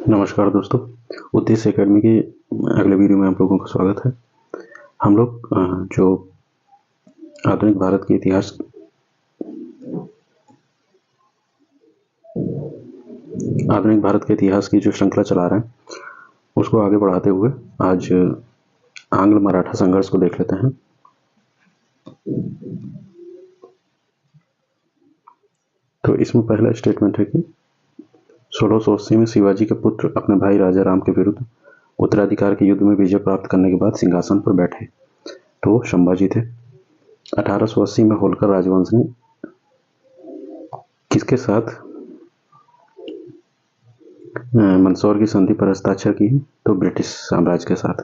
नमस्कार दोस्तों, उद्देश्य एकेडमी के अगले वीडियो में आप लोगों का स्वागत है। हम लोग जो आधुनिक भारत के इतिहास की जो श्रृंखला चला रहे हैं उसको आगे बढ़ाते हुए आज आंग्ल मराठा संघर्ष को देख लेते हैं। तो इसमें पहला स्टेटमेंट है कि 1680 में शिवाजी के पुत्र अपने भाई राजा राम के विरुद्ध उत्तराधिकार के युद्ध में विजय प्राप्त करने के बाद सिंहासन पर बैठे। तो संभाजी थे। 1880 में होलकर राजवंश ने किसके साथ मंदसौर की संधि पर हस्ताक्षर की? तो ब्रिटिश साम्राज्य के साथ।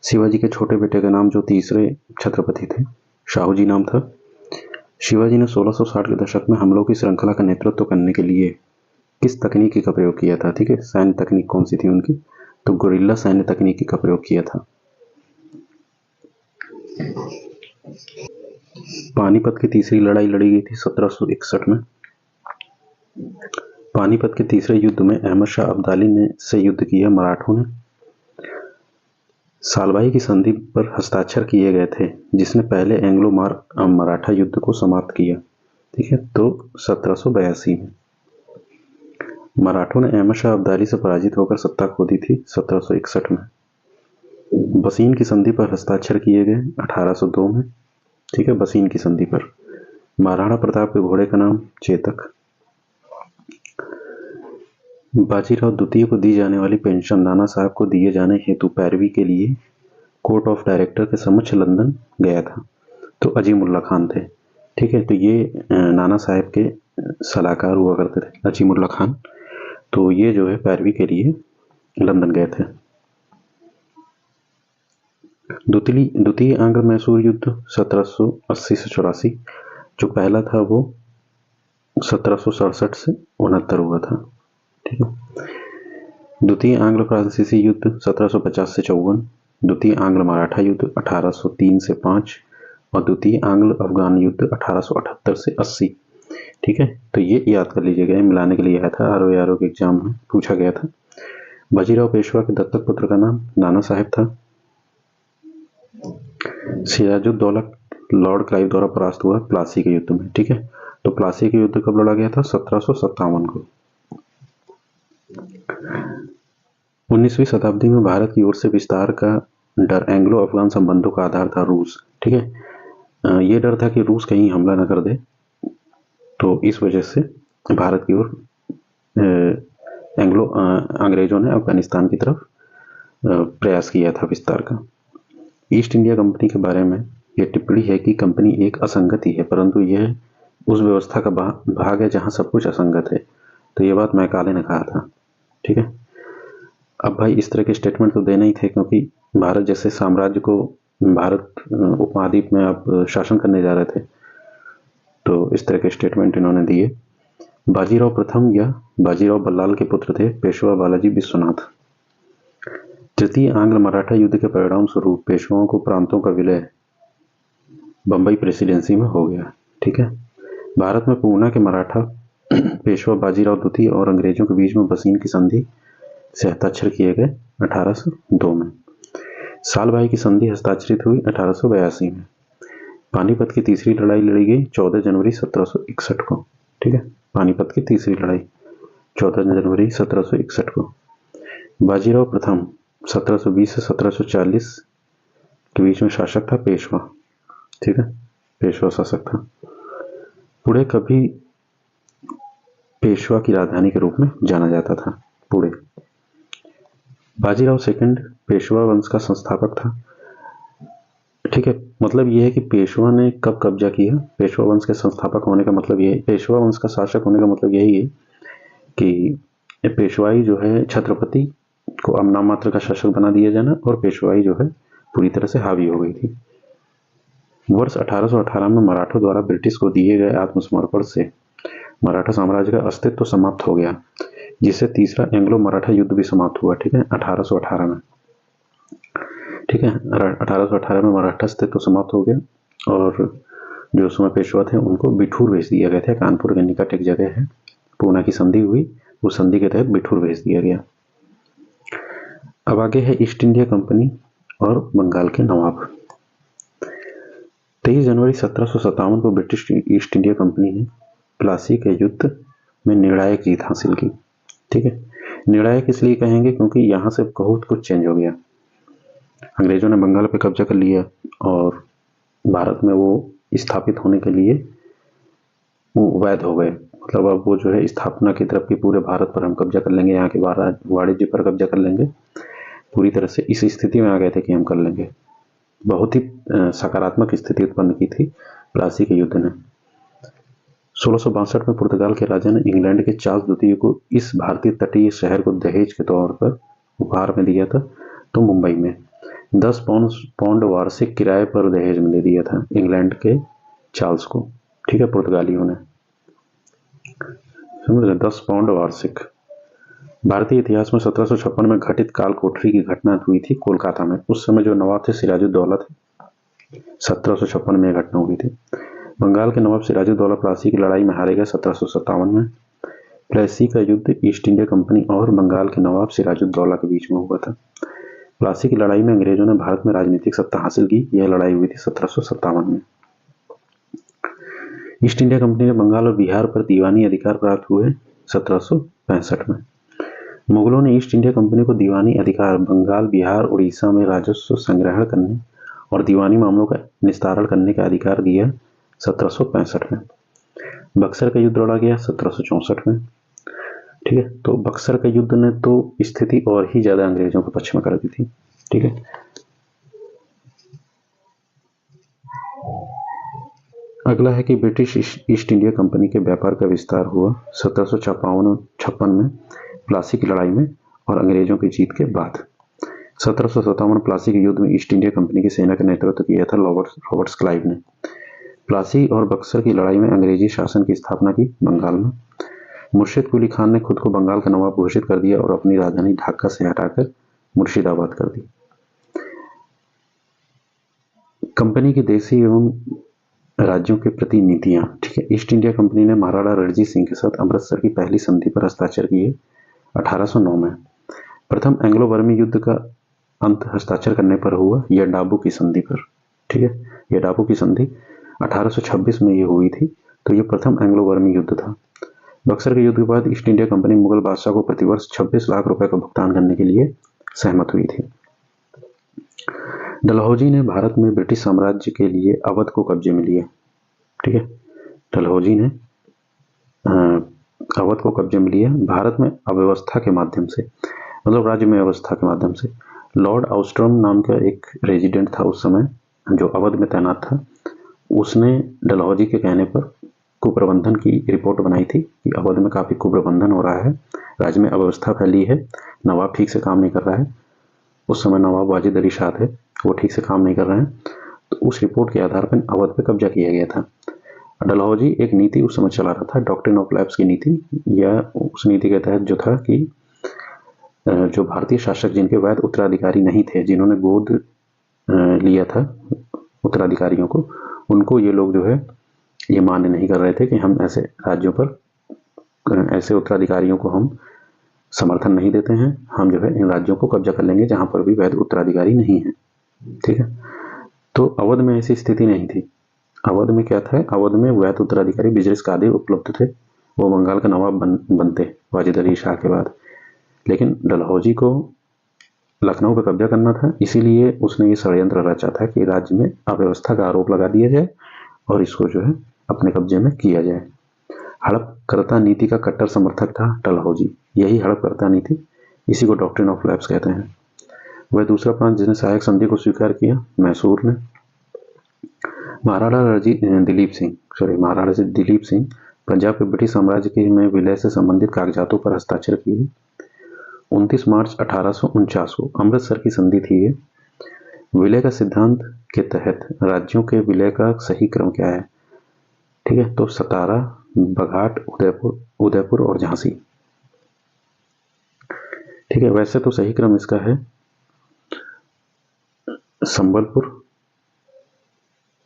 शिवाजी के छोटे बेटे का नाम जो तीसरे छत्रपति थे, शाहू जी नाम था। शिवाजी ने 1660 के दशक में हमलों की श्रृंखला का नेतृत्व करने के लिए किस तकनीकी का प्रयोग किया था? ठीक है, सैन्य तकनीक कौन सी थी उनकी? तो गुरिल्ला सैन्य तकनीकी का प्रयोग किया था। पानीपत की तीसरी लड़ाई लड़ी गई थी 1761 में। पानीपत के तीसरे युद्ध में अहमद शाह अब्दाली ने से युद्ध किया मराठों ने। सालबाई की संधि पर हस्ताक्षर किए गए थे जिसने पहले एंग्लो मराठा युद्ध को समाप्त किया। ठीक है, तो 1782 में मराठों ने अहमद शाह अब्दाली से पराजित होकर सत्ता खो दी थी 1761 में। बसीन की संधि पर हस्ताक्षर किए गए 1802 में। ठीक है, बसीन की संधि पर। महाराणा प्रताप के घोड़े का नाम चेतक। बाजीराव द्वितीय को दी जाने वाली पेंशन नाना साहब को दिए जाने हेतु पैरवी के लिए कोर्ट ऑफ डायरेक्टर के समक्ष लंदन गया था। तो अजीमुल्ला खान थे। ठीक है, तो ये नाना साहब के सलाहकार हुआ करते थे, अजीमुल्ला खान। तो ये जो है पैरवी के लिए लंदन गए थे। द्वितीय आंग्ल मैसूर युद्ध 1780 से 84, जो पहला था वो 1767 से 69 हुआ था। ठीक है। द्वितीय आंग्ल फ्रांसीसी युद्ध 1750 से 54, द्वितीय आंग्ल मराठा युद्ध 1803 से 5 और द्वितीय आंग्ल अफगान युद्ध 1878 से 80। ठीक है, तो ये याद कर लीजिएगा, मिलाने के लिए आया था, आरओ के एग्जाम में पूछा गया था। बाजीराव पेशवा के दत्तक पुत्र का नाम नाना साहेब था। सिराजुद्दौला लॉर्ड क्लाइव द्वारा परास्त हुआ प्लासी के युद्ध में। ठीक है, तो प्लासी के युद्ध कब लड़ा गया था? 1757 को। 19वीं शताब्दी में भारत की ओर से विस्तार का डर एंग्लो अफगान संबंधों का आधार था रूस। ठीक है, ये डर था कि रूस कहीं हमला न कर दे, तो इस वजह से भारत की ओर अंग्रेजों ने अफगानिस्तान की तरफ प्रयास किया था विस्तार का। ईस्ट इंडिया कंपनी के बारे में यह टिप्पणी है कि कंपनी एक असंगति है, परंतु यह उस व्यवस्था का भाग है जहां सब कुछ असंगत है। तो ये बात मैकाले ने कहा था। ठीक है, अब भाई इस तरह के स्टेटमेंट तो देने ही थे, क्योंकि भारत जैसे साम्राज्य को भारत उपमहाद्वीप में आप शासन करने जा रहे थे, तो इस तरह के स्टेटमेंट इन्होंने दिए। बाजीराव प्रथम या बाजीराव बल्लाल के पुत्र थे पेशवा बालाजी विश्वनाथ। तृतीय आंग्ल मराठा युद्ध के परिणाम स्वरूप पेशवाओं को प्रांतों का विलय बंबई प्रेसिडेंसी में हो गया। ठीक है, भारत में पूना के मराठा पेशवा बाजीराव द्वितीय और अंग्रेजों के बीच में बसीन की संधि से हस्ताक्षर किए गए 1802 में। सालबाई की संधि हस्ताक्षरित हुई 1882 में। पानीपत की तीसरी लड़ाई लड़ी गई 14 जनवरी 1761 को। ठीक है, पानीपत की तीसरी लड़ाई 14 जनवरी 1761 को। बाजीराव प्रथम 1720 से 1740 के बीच में शासक था पेशवा। ठीक है, पेशवा शासक था। पुणे कभी पेशवा की राजधानी के रूप में जाना जाता था, पुणे। बाजीराव सेकंड पेशवा वंश का संस्थापक था। ठीक है, मतलब यह है कि पेशवा ने कब कब्जा किया? पेशवा वंश के संस्थापक होने का मतलब यह है, पेशवा वंश का शासक होने का मतलब यही है कि पेशवाई जो है छत्रपति को अब नाम मात्र का शासक बना दिया जाना, और पेशवाई जो है पूरी तरह से हावी हो गई थी। वर्ष 1818 में मराठों द्वारा ब्रिटिश को दिए गए आत्मसमर्पण से मराठा साम्राज्य का अस्तित्व समाप्त हो गया, जिससे तीसरा एंग्लो मराठा युद्ध भी समाप्त हुआ। ठीक है, 1818 में। ठीक है, 1818 में मराठा अस्तित्व समाप्त हो गया और जो उसमें पेशवा थे उनको बिठूर भेज दिया गया था। कानपुर के निकट एक जगह है, पूना की संधि हुई, उस संधि के तहत बिठूर भेज दिया गया। अब आगे है ईस्ट इंडिया कंपनी और बंगाल के नवाब। 23 जनवरी 1757 को ब्रिटिश ईस्ट इंडिया कंपनी ने प्लासी के युद्ध में निर्णायक जीत हासिल की। ठीक है, निर्णायक इसलिए कहेंगे क्योंकि यहाँ से बहुत कुछ चेंज हो गया। अंग्रेजों ने बंगाल पे कब्जा कर लिया और भारत में वो स्थापित होने के लिए वो वैध हो गए। मतलब अब वो जो है स्थापना की तरफ की पूरे भारत पर हम कब्जा कर लेंगे, यहाँ के वाणिज्य पर कब्जा कर लेंगे, पूरी तरह से इस स्थिति में आ गए थे कि हम कर लेंगे। बहुत ही सकारात्मक स्थिति उत्पन्न की थी प्लासी के युद्ध ने। 1662 में पुर्तगाल के राजा ने इंग्लैंड के चार्ल्स द्वितीय को इस भारतीय तटीय शहर को दहेज के तौर पर उपहार में दिया था। तो मुंबई में 10 पाउंड वार्षिक किराए पर दहेज में दे दिया था इंग्लैंड के चार्ल्स को। ठीक है, पुर्तगालियों ने, समझ गए, 10 पाउंड वार्षिक। भारतीय इतिहास में 1756 में घटित काल कोठरी की घटना हुई थी कोलकाता में। उस समय जो नवाब थे सिराजुद्दौला थे, 1756 में घटना हुई थी। बंगाल के नवाब सिराजुद्दौला प्लासी की लड़ाई में हारे गए 1757 में। प्लासी का युद्ध ईस्ट इंडिया कंपनी और बंगाल के नवाब सिराजुद्दौला के बीच में हुआ था। प्लासी की लड़ाई में अंग्रेजों ने भारत में राजनीतिक सत्ता हासिल की। यह लड़ाई हुई थी 1757 में। ईस्ट इंडिया कंपनी ने बंगाल और बिहार पर दीवानी अधिकार प्राप्त हुए 1765 में। मुगलों ने ईस्ट इंडिया कंपनी को दीवानी अधिकार बंगाल, बिहार, उड़ीसा में राजस्व संग्रहण करने और दीवानी मामलों का निस्तारण करने का अधिकार दिया 1765 में। बक्सर का युद्ध लड़ा गया 1764 में। ठीक है, तो बक्सर का युद्ध ने तो स्थिति और ही ज्यादा अंग्रेजों के पक्ष में कर दी थी। ठीक है, अगला है कि ब्रिटिश ईस्ट इंडिया कंपनी के व्यापार का विस्तार हुआ 1756 में प्लासी की लड़ाई में और अंग्रेजों की जीत के बाद। 1757 प्लासी के युद्ध में ईस्ट इंडिया कंपनी की सेना का नेतृत्व किया था रॉबर्ट्स क्लाइव ने। प्लासी और बक्सर की लड़ाई में अंग्रेजी शासन की स्थापना की बंगाल में। मुर्शिद कुली खान ने खुद को बंगाल का नवाब घोषित कर दिया और अपनी राजधानी ढाका से हटाकर मुर्शिदाबाद कर दी। कंपनी की देशी एवं राज्यों के प्रति नीतियां। ठीक है, ईस्ट इंडिया कंपनी ने महाराणा रणजीत सिंह के साथ अमृतसर की पहली संधि पर हस्ताक्षर किए 1809 में। प्रथम एंग्लो बर्मी युद्ध का अंत हस्ताक्षर करने पर हुआ यह डाबू की संधि पर। ठीक है, यह डाबू की संधि 1826 में ये हुई थी। तो ये प्रथम एंग्लो बर्मी युद्ध था। बक्सर के युद्ध के बाद ईस्ट इंडिया कंपनी मुगल बादशाह को प्रतिवर्ष 26 लाख रुपए का भुगतान करने के लिए सहमत हुई थी। डलहौजी ने भारत में ब्रिटिश साम्राज्य के लिए अवध को कब्जे में लिया। ठीक है, डलहौजी ने अवध को कब्जे में लिया भारत में अव्यवस्था के माध्यम से, मतलब राज्य में अवस्था के माध्यम से। लॉर्ड आउस्ट्रम नाम का एक रेजिडेंट था उस समय जो अवध में तैनात था। उसने डलहौजी के कहने पर कुप्रबंधन की रिपोर्ट बनाई थी कि अवध में काफी कुप्रबंधन हो रहा है, राज्य में अव्यवस्था फैली है, नवाब ठीक से काम नहीं कर रहा है। उस समय नवाब वाजिद अली शाह थे, वो ठीक से काम नहीं कर रहे हैं। तो उस रिपोर्ट के आधार पर अवध पे कब्जा किया गया था। डलहौजी एक नीति उस समय चला रहा था, डॉक्ट्रिन ऑफ लैप्स की नीति, या उस नीति के तहत जो था कि जो भारतीय शासक जिनके वैध उत्तराधिकारी नहीं थे, जिन्होंने गोद लिया था उत्तराधिकारियों को, उनको ये लोग जो है ये मान्य नहीं कर रहे थे कि हम ऐसे राज्यों पर, ऐसे उत्तराधिकारियों को हम समर्थन नहीं देते हैं। हम जो है इन राज्यों को कब्जा कर लेंगे जहां पर भी वैध उत्तराधिकारी नहीं है। ठीक है, तो अवध में ऐसी स्थिति नहीं थी। अवध में क्या था, अवध में वैध उत्तराधिकारी बिजलिस कादिर उपलब्ध थे, वो बंगाल का नवाब बनते वाजिद अली शाह के बाद। लेकिन डलहौजी को लखनऊ पर कब्जा करना था, इसीलिए उसने ये षड्यंत्र रचा था कि राज्य में अव्यवस्था का आरोप लगा दिया जाए और इसको जो है अपने कब्जे में किया जाए। हड़पकर्ता नीति का कट्टर समर्थक था डलहौजी। यही हड़पकर्ता नीति, इसी को डॉक्ट्रिन ऑफ लैप्स कहते हैं। वह दूसरा प्रांत जिसने सहायक संधि को स्वीकार किया मैसूर ने। महाराणा दिलीप सिंह पंजाब के ब्रिटिश साम्राज्य के में विलय से संबंधित कागजातों पर हस्ताक्षर किए 29 मार्च 1849 को। अमृतसर की संधि थी ये। विलय का सिद्धांत के तहत राज्यों के विलय का सही क्रम क्या है? ठीक है, तो सतारा, बघाट, उदयपुर और झांसी। ठीक है, वैसे तो सही क्रम इसका है संबलपुर,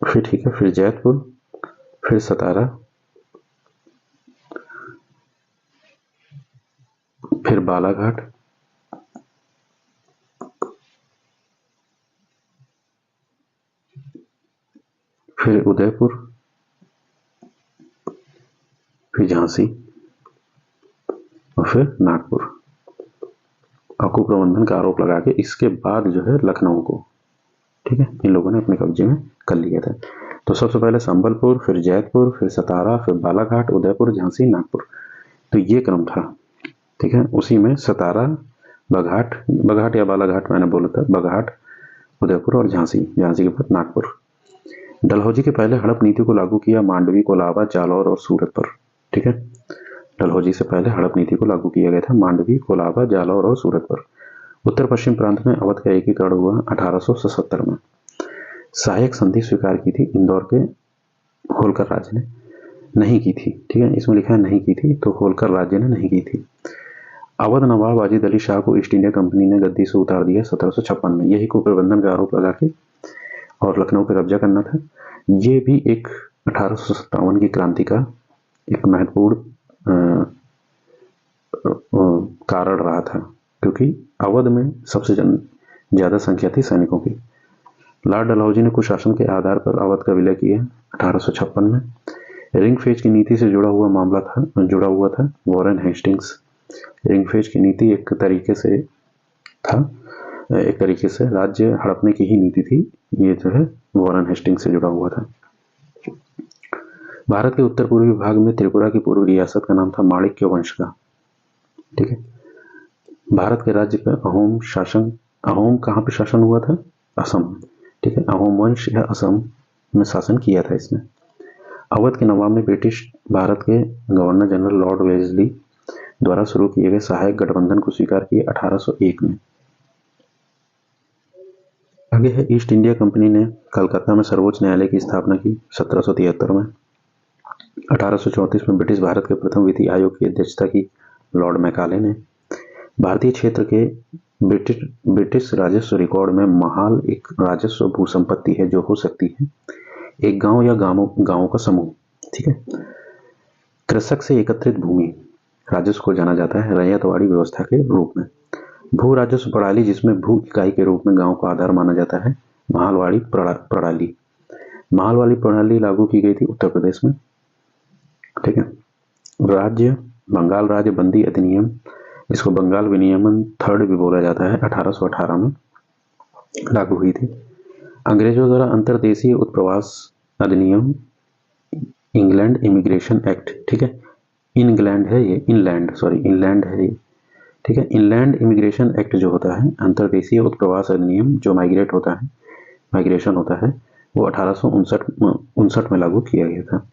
फिर ठीक है, फिर जैतपुर, फिर सतारा, फिर बालाघाट, उदयपुर, फिर झांसी और फिर नागपुर। कुप्रबंधन का आरोप लगा के इसके बाद जो है लखनऊ को, ठीक है, इन लोगों ने अपने कब्जे में कर लिया था। तो सबसे पहले संबलपुर, फिर जैतपुर, फिर सतारा, फिर बालाघाट, उदयपुर, झांसी, नागपुर। तो ये क्रम था, ठीक है। उसी में सतारा, बघाट या बालाघाट मैंने बोला था, बघाट, उदयपुर और झांसी के बाद नागपुर। डलहौजी के पहले हड़प नीति को लागू किया मांडवी, कोलाबा, जालौर और सूरत पर, ठीक है। डलहौजी से पहले हड़प नीति को लागू किया गया था मांडवी, कोलाबा, जालौर और सूरत पर। उत्तर पश्चिम प्रांत में अवध का एकीकरण हुआ 1877 में। सहायक संधि स्वीकार की थी इंदौर के होलकर राज्य ने, नहीं की थी, ठीक है, इसमें लिखा है नहीं की थी, तो होलकर राज्य ने नहीं की थी। अवध नवाब वाजिद अली शाह को ईस्ट इंडिया कंपनी ने गद्दी से उतार दिया 1756 में। यही कुप्रबंधन का आरोप लगा के और लखनऊ पर कब्जा करना था। ये भी एक 1857 की क्रांति का एक महत्वपूर्ण कारण रहा था, क्योंकि अवध में सबसे ज्यादा संख्या थी सैनिकों की। लॉर्ड डलहौजी ने कुशासन के आधार पर अवध का विलय किया 1856 में। रिंग फेज की नीति से जुड़ा हुआ था वॉरेन हेस्टिंग्स। रिंग फेज की नीति एक तरीके से राज्य हड़पने की ही नीति थी। ये जो है वॉरेन हेस्टिंग्स से जुड़ा हुआ था। भारत के उत्तर पूर्वी भाग में त्रिपुरा की पूर्व रियासत का नाम था माणिक्य वंश का, ठीक है। भारत के राज्य का अहोम कहाँ पे शासन हुआ था? असम, ठीक है। अहोम वंश या असम में शासन किया था इसने। अवध के नवाब ने ब्रिटिश भारत के गवर्नर जनरल लॉर्ड वेल्लेस्ली द्वारा शुरू किए गए सहायक गठबंधन को स्वीकार किया 1801 में। आगे है ईस्ट इंडिया कंपनी ने कलकत्ता में सर्वोच्च न्यायालय की स्थापना की 1773 में। 1834 में ब्रिटिश भारत के प्रथम विधि आयोग की अध्यक्षता की लॉर्ड मैकाले ने। भारतीय क्षेत्र के ब्रिटिश राजस्व रिकॉर्ड में महाल एक राजस्व भू संपत्ति है जो हो सकती है एक गांव या गांवों का समूह, ठीक है। कृषक से एकत्रित भूमि राजस्व को जाना जाता है रैयतवाड़ी व्यवस्था के रूप में। भू राजस्व प्रणाली जिसमें भू इकाई के रूप में गांव को आधार माना जाता है महालवाड़ी प्रणाली लागू की गई थी उत्तर प्रदेश में, ठीक है। बंगाल राज्य बंदी अधिनियम, इसको बंगाल विनियमन थर्ड भी बोला जाता है, 1818 में लागू हुई थी। अंग्रेजों द्वारा अंतर्देशीय उत्प्रवास अधिनियम, इंग्लैंड इमिग्रेशन एक्ट, ठीक है। इनलैंड है ये, ठीक है। इनलैंड इमिग्रेशन एक्ट जो होता है, अंतर्देशीय उत्प्रवास अधिनियम जो माइग्रेशन होता है, वो 1859 में लागू किया गया था।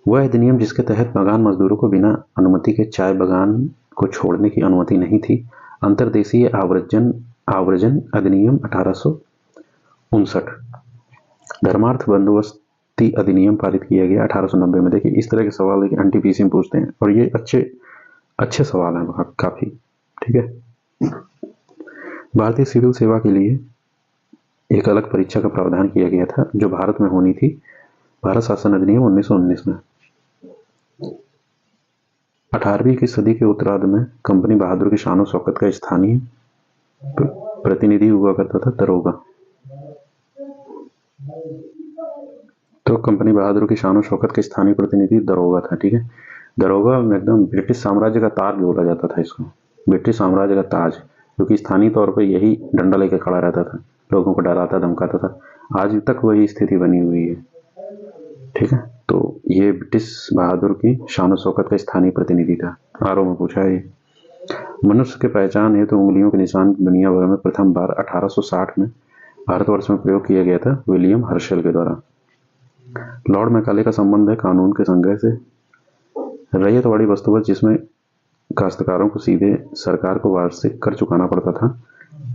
वह अधिनियम जिसके तहत बागान मजदूरों को बिना अनुमति के चाय बागान को छोड़ने की अनुमति नहीं थी, अंतर्देशीय आव्रजन अधिनियम 1859। धर्मार्थ बंदोबस्ती अधिनियम पारित किया गया 1890 में। देखिए इस तरह के सवाल है कि एनटीपीसी में पूछते हैं और ये अच्छे सवाल हैं काफी, ठीक है। भारतीय सिविल सेवा के लिए एक अलग परीक्षा का प्रावधान किया गया था जो भारत में होनी थी, भारत शासन अधिनियम 1919 में। 18वीं की सदी के उत्तरार्ध में कंपनी बहादुर की शान और शौकत का स्थानीय प्रतिनिधि हुआ करता था दरोगा। तो कंपनी बहादुर की शान और शौकत के स्थानीय प्रतिनिधि दरोगा था, ठीक है। दरोगा एकदम ब्रिटिश साम्राज्य का ताज बोला जाता था इसको, ब्रिटिश साम्राज्य का ताज, क्योंकि स्थानीय तौर पर यही डंडा लेकर खड़ा रहता था, लोगों को डराता धमकाता था। आज तक वही स्थिति बनी हुई है, ठीक है। तो ये ब्रिटिश बहादुर की शान और शौकत का स्थानीय प्रतिनिधि था। आरओ में पूछा है मनुष्य के पहचान है तो उंगलियों के निशान दुनिया भर में प्रथम बार 1860 में भारतवर्ष में प्रयोग किया गया था विलियम हर्शल के द्वारा। लॉर्ड मैकाले का संबंध है कानून के संग्रह से। रैयतवाड़ी बंदोबस्त जिसमें काश्तकारों को सीधे सरकार को वार्षिक कर चुकाना पड़ता था,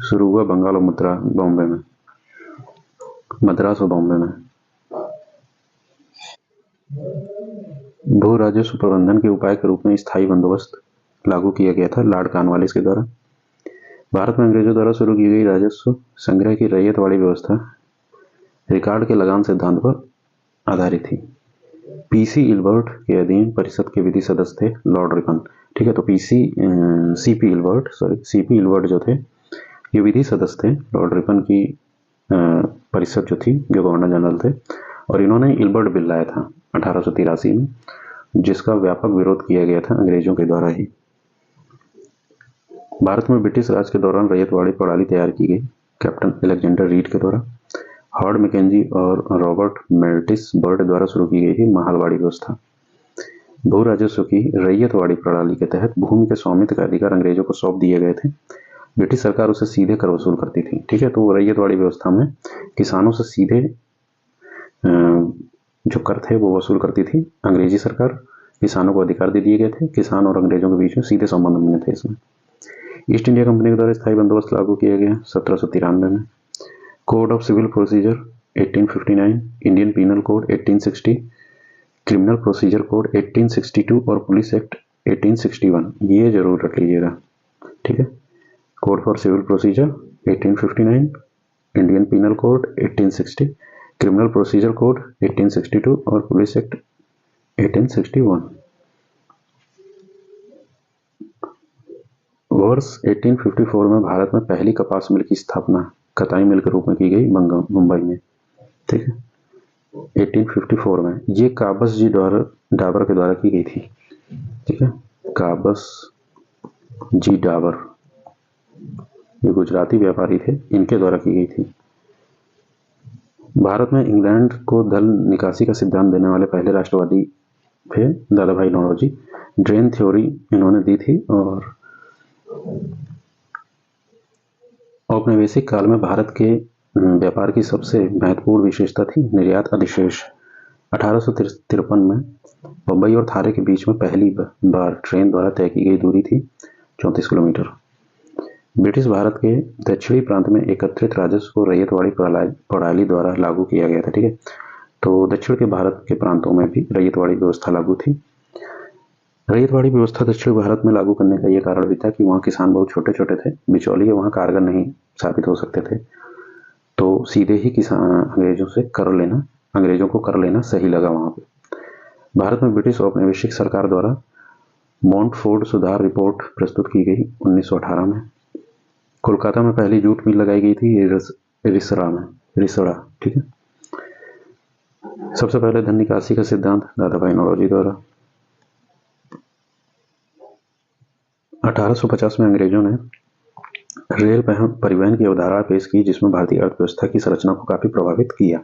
शुरू हुआ बंगाल और मद्रास और बॉम्बे में। भू राजस्व प्रबंधन के उपाय के रूप में स्थायी बंदोबस्त लागू किया गया था लॉर्ड कॉर्नवालिस के द्वारा। भारत में अंग्रेजों द्वारा शुरू की गई राजस्व संग्रह की रैयतवाड़ी व्यवस्था रिकॉर्ड के लगान सिद्धांत पर आधारित थी। पीसी इल्बर्ट के अधीन परिषद के विधि सदस्य थे लॉर्ड रिपन, ठीक है। तो सीपी इल्बर्ट जो थे ये विधि सदस्य थे। लॉर्ड रिपन की परिषद जो थी, जो गवर्नर जनरल थे, और इन्होंने इल्बर्ट बिल लाया था 1883 में, जिसका व्यापक विरोध किया गया था अंग्रेजों के द्वारा ही। भारत में ब्रिटिश राज के दौरान रैयतवाड़ी प्रणाली तैयार की गई कैप्टन अलेक्जेंडर रीड के द्वारा। हॉर्ड मैकेंजी और रॉबर्ट मेल्टिस बर्ड द्वारा शुरू की गई थी माहलवाड़ी व्यवस्था। भू राजस्व की रैयतवाड़ी प्रणाली के तहत भूमि के स्वामित्व का अधिकार अंग्रेजों को सौंप दिए गए थे। ब्रिटिश सरकार उसे सीधे कर वसूल करती थी। ठीक है, तो रैयतवाड़ी व्यवस्था में किसानों से सीधे जो कर थे वो वसूल करती थी अंग्रेजी सरकार। किसानों को अधिकार दे दिए गए थे। किसान और अंग्रेजों के बीच में सीधे संबंध बने थे। इसमें ईस्ट इंडिया कंपनी के द्वारा स्थायी बंदोबस्त लागू किया गया 1793 में। Code of civil procedure 1859, Indian penal code 1860, criminal procedure code 1862 और पुलिस एक्ट 1861, ये जरूर रख लीजिएगा। ठीक है, code for civil procedure 1859, Indian penal code 1860, criminal procedure code 1862 और पुलिस एक्ट 1861। वर्ष 1854 में भारत में पहली कपास मिल की स्थापना कताई मिल के रूप में की गई मुंबई में। ठीक है, 1854 में ये काबस जी डाबर के द्वारा की गई थी। ठीक है, काबस जी डाबर, ये गुजराती व्यापारी थे, इनके द्वारा की गई थी। भारत में इंग्लैंड को धन निकासी का सिद्धांत देने वाले पहले राष्ट्रवादी थे दादा भाई नौरोजी। ड्रेन थ्योरी इन्होंने दी थी। और औपनिवेशिक काल में भारत के व्यापार की सबसे महत्वपूर्ण विशेषता थी निर्यात अधिशेष। 1853 में बम्बई और थाने के बीच में पहली बार ट्रेन द्वारा तय की गई दूरी थी 34 किलोमीटर। ब्रिटिश भारत के दक्षिणी प्रांत में एकत्रित राजस्व को रैयतवाड़ी प्रणाली द्वारा लागू किया गया था। ठीक है, तो दक्षिण के भारत के प्रांतों में भी रैयतवाड़ी व्यवस्था लागू थी। रैयतवाड़ी व्यवस्था दक्षिण भारत में लागू करने का यह कारण भी था कि वहाँ किसान बहुत छोटे छोटे थे, बिचौलिए वहाँ कारगर नहीं साबित हो सकते थे, तो सीधे ही अंग्रेजों को कर लेना सही लगा वहाँ पे। भारत में ब्रिटिश औपनिवेशिक सरकार द्वारा मॉन्टफोर्ड सुधार रिपोर्ट प्रस्तुत की गई 1918 में। कोलकाता में पहली जूट मिल लगाई गई थी रिसड़ा। ठीक है, सबसे पहले धन निकासी का सिद्धांत दादा भाई नौरोजी द्वारा। 1850 में अंग्रेजों ने रेल परिवहन की अवधारणा पेश की, जिसमें भारतीय अर्थव्यवस्था की संरचना को काफी प्रभावित किया।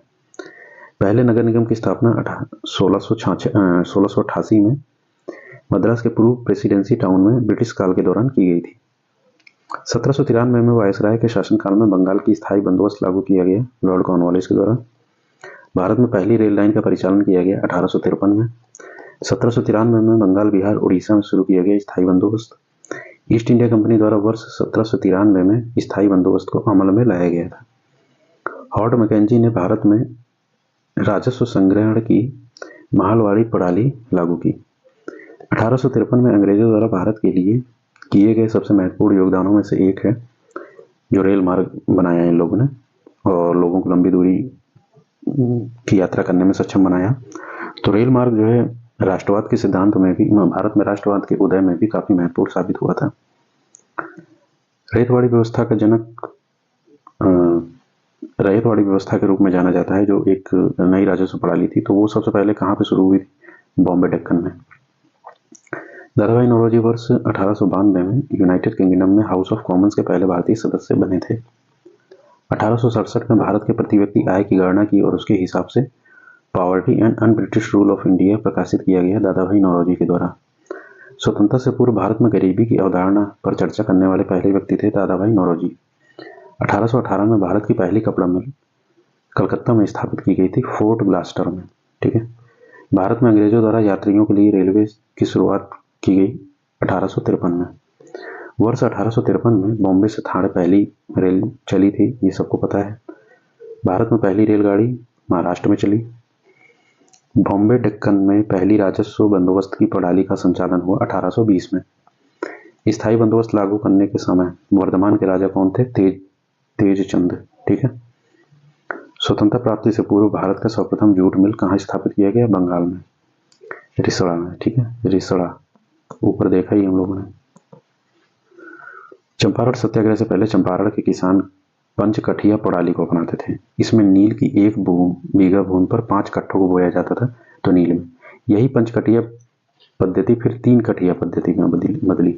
पहले नगर निगम की स्थापना 1688 में मद्रास के पूर्व प्रेसिडेंसी टाउन में ब्रिटिश काल के दौरान की गई थी। 1793 में वायसराय के शासनकाल में बंगाल की स्थायी बंदोबस्त लागू किया गया लॉर्ड कॉर्नवालिस के द्वारा। भारत में पहली रेल लाइन का परिचालन किया गया 1853 में। 1793 में बंगाल, बिहार, उड़ीसा में शुरू किया गया स्थायी बंदोबस्त। ईस्ट इंडिया कंपनी द्वारा वर्ष 1793 में स्थायी बंदोबस्त को अमल में लाया गया था। हॉर्ड मैकेंजी ने भारत में राजस्व संग्रहण की माहलवाड़ी प्रणाली लागू की। 1853 में अंग्रेजों द्वारा भारत के लिए किए गए सबसे महत्वपूर्ण योगदानों में से एक है जो रेल मार्ग बनाया इन लोगों ने और लोगों को लंबी दूरी की यात्रा करने में सक्षम बनाया। तो रेल मार्ग जो है राष्ट्रवाद के सिद्धांत में भी, भारत में राष्ट्रवाद के उदय में भी काफी महत्वपूर्ण साबित हुआ था। रैयतवाड़ी व्यवस्था का जनक रैयतवाड़ी व्यवस्था के रूप में जाना जाता है, जो एक नई राजस्व प्रणाली थी। तो वो सबसे पहले कहाँ पे शुरू हुई थी? बॉम्बे डेक्कन में। दादा भाई नौरोजी वर्ष 1892 में यूनाइटेड किंगडम में हाउस ऑफ कॉमन्स के पहले भारतीय सदस्य बने थे। 1867 में भारत के प्रति व्यक्ति आय की गणना की और उसके हिसाब से poverty and un British rule of India प्रकाशित किया गया दादा भाई नौरोजी के द्वारा। स्वतंत्रता से पूर्व भारत में गरीबी की अवधारणा पर चर्चा करने वाले पहले व्यक्ति थे दादा भाई नौरोजी। 1818 में भारत की पहली कपड़ा मिल कलकत्ता में स्थापित की गई थी, फोर्ट ग्लास्टर में। ठीक है, भारत में अंग्रेजों द्वारा यात्रियों के लिए रेलवे की शुरुआत की गई 1853 में। वर्ष 1853 में बॉम्बे से थाने पहली रेल चली थी, ये सबको पता है। भारत में पहली रेलगाड़ी महाराष्ट्र में चली। बॉम्बे डेक्कन में पहली राजस्व बंदोबस्त की प्रणाली का संचालन हुआ 1820 में। स्थायी बंदोबस्त लागू करने के समय वर्धमान के राजा कौन थे? तेजचंद। ठीक है, स्वतंत्रता प्राप्ति से पूर्व भारत का सर्वप्रथम जूट मिल कहाँ स्थापित किया गया? बंगाल में, रिसड़ा में। ठीक है, रिसड़ा ऊपर देखा ही हम लोगों ने। चंपारण सत्याग्रह से पहले चंपारण के किसान पंचकठिया प्रणाली को अपनाते थे। इसमें नील की 1 बीघा भूमि पर 5 कट्ठों को बोया जाता था। तो नील में यही पंचकठिया पद्धति फिर 3 कठिया पद्धति में बदली।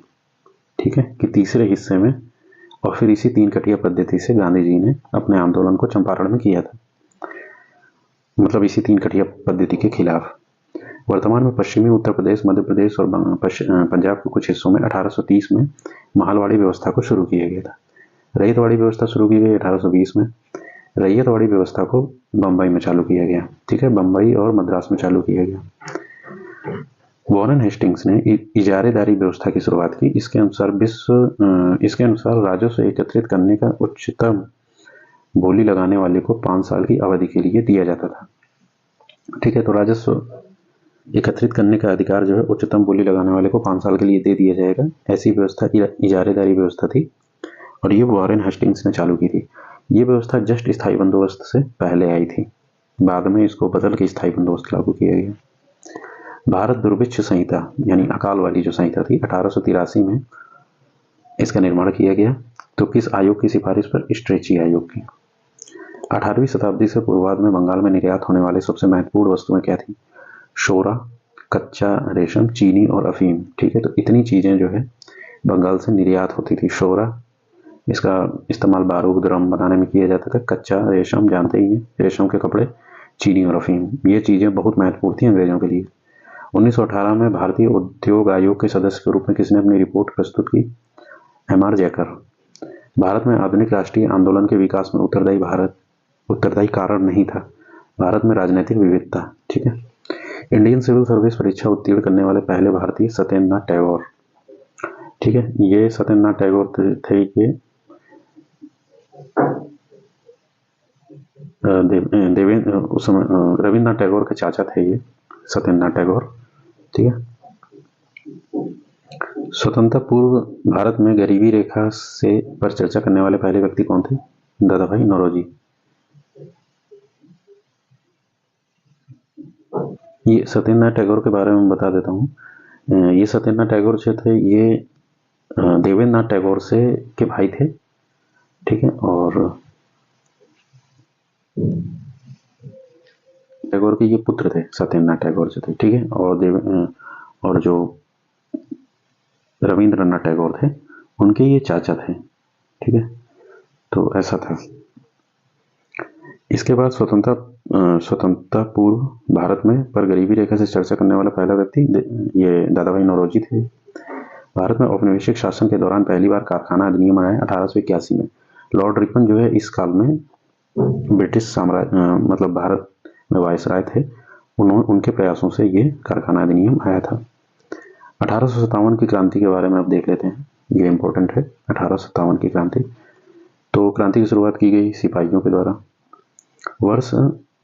ठीक है, कि तीसरे हिस्से में, और फिर इसी 3 कठिया पद्धति से गांधी जी ने अपने आंदोलन को चंपारण में किया था, मतलब इसी 3 कठिया पद्धति के खिलाफ। वर्तमान में पश्चिमी उत्तर प्रदेश, मध्य प्रदेश और पंजाब के कुछ हिस्सों में 1830 में महलवाड़ी व्यवस्था को शुरू किया गया था। रैयतवाड़ी व्यवस्था शुरू की गई 1820 में। रैयतवाड़ी व्यवस्था को बम्बई में चालू किया गया। ठीक है, बम्बई और मद्रास में चालू किया गया। वॉरेन हेस्टिंग्स ने इजारेदारी व्यवस्था की शुरुआत की। इसके अनुसार राजस्व एकत्रित करने का उच्चतम बोली लगाने वाले को 5 साल की अवधि के लिए दिया जाता था। ठीक है, तो राजस्व एकत्रित करने का अधिकार जो है उच्चतम बोली लगाने वाले को 5 साल के लिए दे दिया जाएगा। ऐसी व्यवस्था इजारेदारी व्यवस्था थी और ये वॉरेन हेस्टिंग्स ने चालू की थी। ये व्यवस्था जस्ट स्थायी बंदोबस्त से पहले आई थी, बाद में इसको बदल के स्थायी बंदोबस्त लागू किया गया। भारत दुर्भिक्ष संहिता यानी अकाल वाली जो संहिता थी 1883 में इसका निर्माण किया गया। तो किस आयोग की सिफारिश पर? स्ट्रेची आयोग की। 18वीं शताब्दी से पूर्वार्ध में बंगाल में निर्यात होने वाले सबसे महत्वपूर्ण वस्तुएं क्या थी? शोरा, कच्चा रेशम, चीनी और अफीम। ठीक है, तो इतनी चीजें जो है बंगाल से निर्यात होती थी। शोरा, इसका इस्तेमाल बारूद ड्रम बनाने में किया जाता था। कच्चा रेशम जानते ही हैं, रेशम के कपड़े, चीनी और अफीम, ये चीजें बहुत महत्वपूर्ण थी अंग्रेजों के लिए। 1918 में भारतीय उद्योग आयोग के सदस्य के रूप में किसने अपनी रिपोर्ट प्रस्तुत की? एम.आर. जैकर। भारत में आधुनिक राष्ट्रीय आंदोलन के विकास में उत्तरदायी कारण नहीं था भारत में राजनीतिक विविधता। ठीक है, इंडियन सिविल सर्विस परीक्षा उत्तीर्ण करने वाले पहले भारतीय सत्येंद्रनाथ टैगोर। ठीक है, ये सत्येंद्रनाथ टैगोर थे कि उस समय रविन्द्रनाथ टैगोर के चाचा थे ये सत्येंद्रनाथ टैगोर। ठीक है, स्वतंत्रता पूर्व भारत में गरीबी रेखा से पर चर्चा करने वाले पहले व्यक्ति कौन थे? दादाभाई नौरोजी। ये सत्येंद्रनाथ टैगोर के बारे में बता देता हूँ। ये सत्येंद्रनाथ टैगोर जो थे ये देवेंद्रनाथ टैगोर से के भाई थे। ठीक है, और टैगोर के ये पुत्र थे सत्येंद्रनाथ टैगोर जो थे। ठीक है, और जो रविंद्रनाथ टैगोर थे उनके ये चाचा थे। ठीक है, तो ऐसा था। इसके बाद स्वतंत्रता पूर्व भारत में पर गरीबी रेखा से चर्चा करने वाला पहला व्यक्ति ये दादाभाई नौरोजी थे। भारत में औपनिवेशिक शासन के दौरान पहली बार कारखाना अधिनियम आया 1881 में। लॉर्ड रिपन जो है इस काल में ब्रिटिश साम्राज्य मतलब भारत में वायसराय थे। उनके प्रयासों से ये कारखाना अधिनियम आया था। 1857 की क्रांति के बारे में अब देख लेते हैं, ये इंपॉर्टेंट है। 1857 की क्रांति, तो क्रांति की शुरुआत की गई सिपाहियों के द्वारा। वर्ष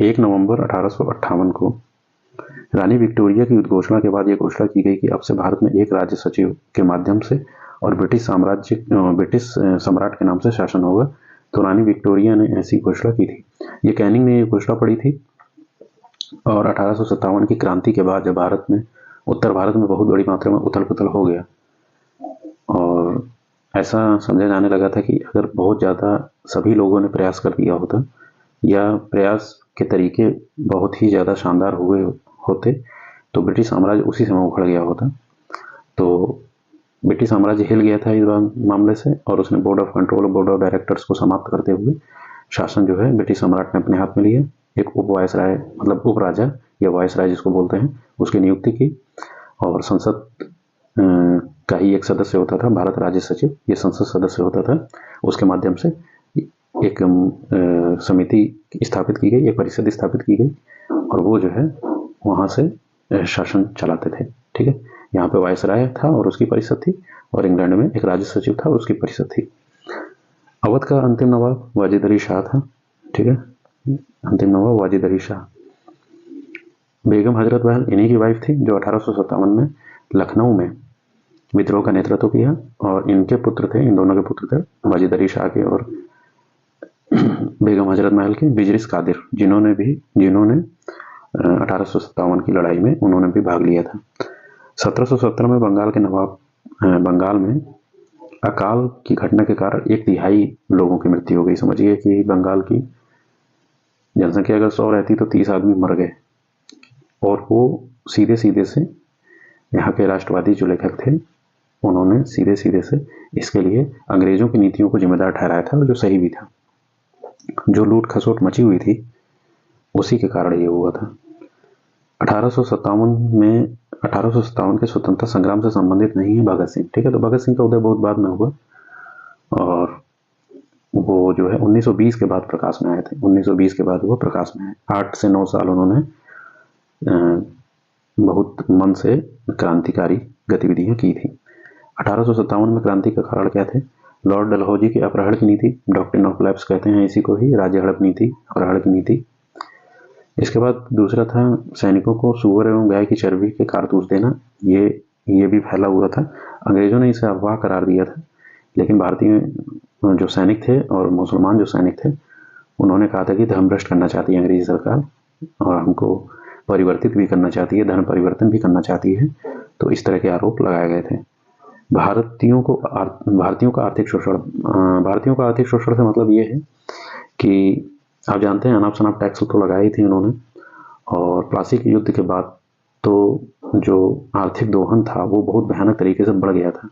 1 नवंबर 1858 को रानी विक्टोरिया की उद्घोषणा के बाद यह घोषणा की गई कि अब से भारत में एक राज्य सचिव के माध्यम से और ब्रिटिश सम्राट के नाम से शासन होगा। तो रानी विक्टोरिया ने ऐसी घोषणा की थी। ये कैनिंग ने ये घोषणा पड़ी थी। और 1857 की क्रांति के बाद जब उत्तर भारत में बहुत बड़ी मात्रा में उथल पुथल हो गया और ऐसा समझा जाने लगा था कि अगर बहुत ज़्यादा सभी लोगों ने प्रयास कर दिया होता या प्रयास के तरीके बहुत ही ज़्यादा शानदार हुए होते तो ब्रिटिश साम्राज्य उसी समय उखड़ गया होता। तो ब्रिटिश साम्राज्य हिल गया था इस मामले से और उसने board of control, board of directors को समाप्त करते हुए शासन जो है ब्रिटिश सम्राट ने अपने हाथ में लिया। एक उप वायसराय मतलब उप राजा या वायसराय जिसको बोलते हैं उसकी नियुक्ति की और संसद का ही एक सदस्य होता था भारत राज्य सचिव, ये संसद सदस्य होता था। उसके माध्यम से एक समिति स्थापित की गई, एक परिषद स्थापित की गई और वो जो है वहाँ से शासन चलाते थे। ठीक है, यहाँ पे वायसराय था और उसकी परिषद थी और इंग्लैंड में एक राज्य सचिव था और उसकी परिषद थी। अवध का अंतिम नवाब वाजिद अली शाह था। ठीक है, अंतिम नवाब वाजिद अली शाह। बेगम हजरत महल इन्हीं की वाइफ थी जो 1857 में लखनऊ में विद्रोह का नेतृत्व किया और इनके पुत्र थे, इन दोनों के पुत्र थे वाजिद अली शाह के और बेगम हजरत महल के बिजरिस कादिर, जिन्होंने 1857 की लड़ाई में उन्होंने भी भाग लिया था। 1717 में बंगाल में अकाल की घटना के कारण 1/3 लोगों की मृत्यु हो गई। समझिए कि बंगाल की जनसंख्या अगर 100 रहती तो 30 आदमी मर गए, और वो सीधे सीधे से यहाँ के राष्ट्रवादी जो लेखक थे उन्होंने सीधे सीधे से इसके लिए अंग्रेजों की नीतियों को जिम्मेदार ठहराया था, और जो सही भी था। जो लूट खसोट मची हुई थी उसी के कारण ये हुआ था। 1857 के स्वतंत्रता संग्राम से संबंधित नहीं है भगत सिंह, ठीक है। तो भगत सिंह का उदय बहुत बाद में हुआ, और वो जो है 1920 के बाद प्रकाश में आए थे। 1920 के बाद वो प्रकाश में आए। 8 से 9 साल उन्होंने बहुत मन से क्रांतिकारी गतिविधियां की थी। 1857 में क्रांति का कारण क्या थे? लॉर्ड डलहौजी की अपहरण की नीति, डॉक्ट्रिन ऑफ लैप्स कहते हैं इसी को ही, राज्य हड़प नीति, अपहरण की नीति। इसके बाद दूसरा था सैनिकों को सूअर एवं गाय की चर्बी के कारतूस देना। ये भी फैला हुआ था। अंग्रेजों ने इसे अफवाह करार दिया था, लेकिन भारतीय जो सैनिक थे और मुसलमान जो सैनिक थे उन्होंने कहा था कि धर्म भ्रष्ट करना चाहती है अंग्रेजी सरकार, और हमको परिवर्तित भी करना चाहती है, धर्म परिवर्तन भी करना चाहती है। तो इस तरह के आरोप लगाए गए थे। भारतीयों का आर्थिक शोषण, भारतीयों का आर्थिक शोषण से मतलब ये है कि आप जानते हैं अनाप शनाप टैक्स तो लगाई थी उन्होंने, और प्लासी के युद्ध के बाद तो जो आर्थिक दोहन था वो बहुत भयानक तरीके से बढ़ गया था,